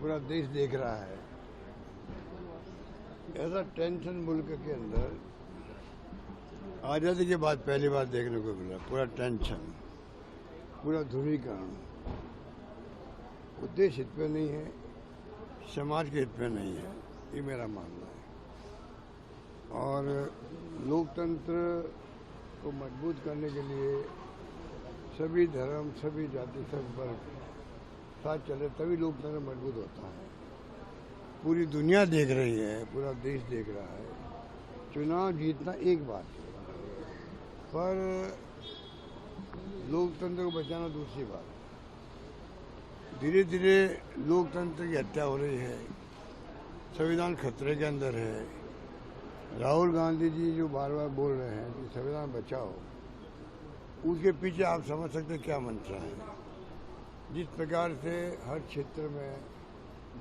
पूरा देश देख रहा है। ऐसा टेंशन मुल्क के अंदर आज़ादी के बाद पहली बार देखने को मिला। पूरा टेंशन, पूरा ध्रुवीकरण। देश हित में नहीं है, समाज के हित में नहीं है, ये मेरा मानना है। और लोकतंत्र को मजबूत करने के लिए सभी धर्म, सभी जाति, सब वर्ग साथ चले तभी लोकतंत्र मजबूत होता है। पूरी दुनिया देख रही है, पूरा देश देख रहा है। चुनाव जीतना एक बात है, पर लोकतंत्र को बचाना दूसरी बात। धीरे धीरे लोकतंत्र की हत्या हो रही है, संविधान खतरे के अंदर है। राहुल गांधी जी जो बार बार बोल रहे हैं कि संविधान बचाओ, उसके पीछे आप समझ सकते हैं क्या मंशा है। जिस प्रकार से हर क्षेत्र में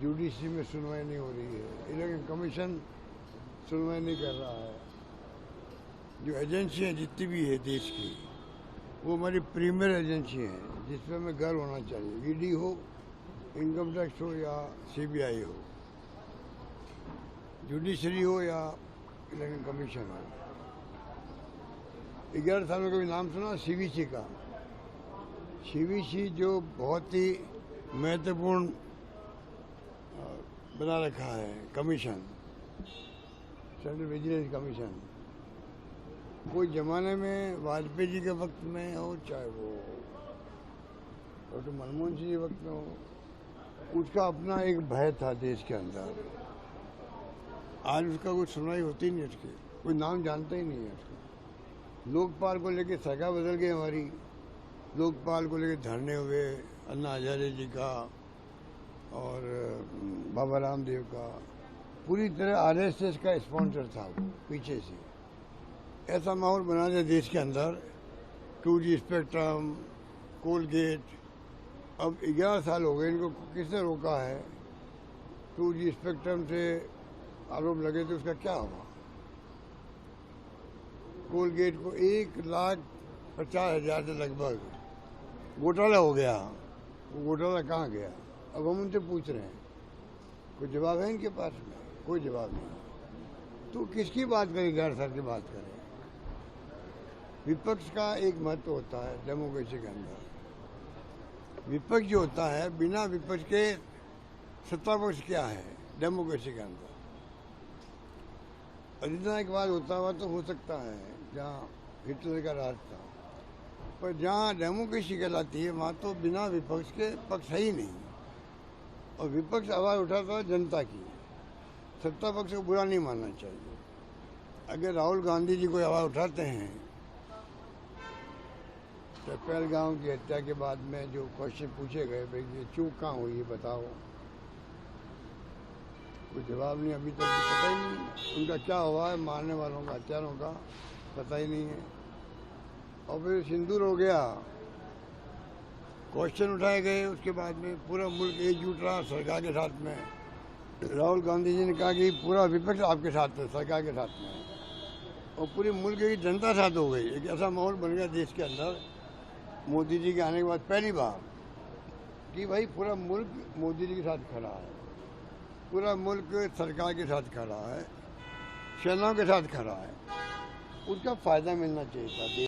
जुडिशरी में सुनवाई नहीं हो रही है, इलेक्शन कमीशन सुनवाई नहीं कर रहा है। जो एजेंसियां जितनी भी है देश की, वो हमारी प्रीमियर एजेंसी हैं जिसमें हमें गर्व होना चाहिए। ईडी हो, इनकम टैक्स हो या सीबीआई हो, जुडिशरी हो या इलेक्शन कमीशन हो। 11 साल में कभी नाम सुना सीवीसी का? सीवीसी जो बहुत ही महत्वपूर्ण बना रखा है कमीशन, सेंट्रल विजिलेंस कमीशन। कोई जमाने में वाजपेयी जी के वक्त में हो, चाहे वो डॉक्टर मनमोहन सिंह के वक्त में हो, उसका अपना एक भय था देश के अंदर। आज उसका कोई सुनवाई होती नहीं, उसकी कोई नाम जानता ही नहीं है उसका। लोकपाल को लेके सरकार बदल गई हमारी। लोकपाल को लेके धरने हुए, अन्ना हजारे जी का और बाबा रामदेव का। पूरी तरह आरएसएस का स्पॉन्सर था वो पीछे से। ऐसा माहौल बना दिया देश के अंदर। 2G spectrum, Colgate. अब 11 साल हो गए इनको, किसने रोका है? 2G स्पेक्ट्रम से आरोप लगे थे, उसका क्या हुआ? कोलगेट को 1,50,000 से लगभग घोटाला हो गया। वो घोटाला कहाँ गया? अब हम उनसे पूछ रहे हैं, कोई जवाब है इनके पास में? कोई जवाब नहीं। तो किसकी बात करें? गैर सर की बात करें। विपक्ष का एक महत्व होता है डेमोक्रेसी के अंदर। विपक्ष जो होता है, बिना विपक्ष के सत्ता पक्ष क्या है डेमोक्रेसी के अंदर? अधिनायकवाद होता हुआ तो हो सकता है जहाँ हिटलर का राज था, पर जहाँ डेमोक्रेसी कहलाती है वहाँ तो बिना विपक्ष के पक्ष है ही नहीं। और विपक्ष आवाज़ उठाता है जनता की। सत्ता पक्ष को बुरा नहीं मानना चाहिए। अगर राहुल गांधी जी कोई आवाज़ उठाते हैं तो पहलगाम की हत्या के बाद में जो क्वेश्चन पूछे गए, भाई ये चूक कहाँ हुई है बताओ, कोई जवाब नहीं। अभी तक पता ही नहीं उनका क्या हुआ है, मारने वालों का, हत्यारों का पता ही नहीं है। और फिर सिंदूर हो गया, क्वेश्चन उठाए गए, उसके बाद में पूरा मुल्क एकजुट रहा सरकार के साथ में। राहुल गांधी जी ने कहा कि पूरा विपक्ष आपके साथ है, सरकार के साथ में, और पूरी मुल्क की जनता साथ हो गई। एक ऐसा माहौल बन गया देश के अंदर मोदी जी के आने के बाद पहली बार कि भाई पूरा मुल्क मोदी जी के साथ खड़ा है, पूरा मुल्क सरकार के साथ खड़ा है, सेनाओं के साथ खड़ा है। उसका फायदा मिलना चाहिए था।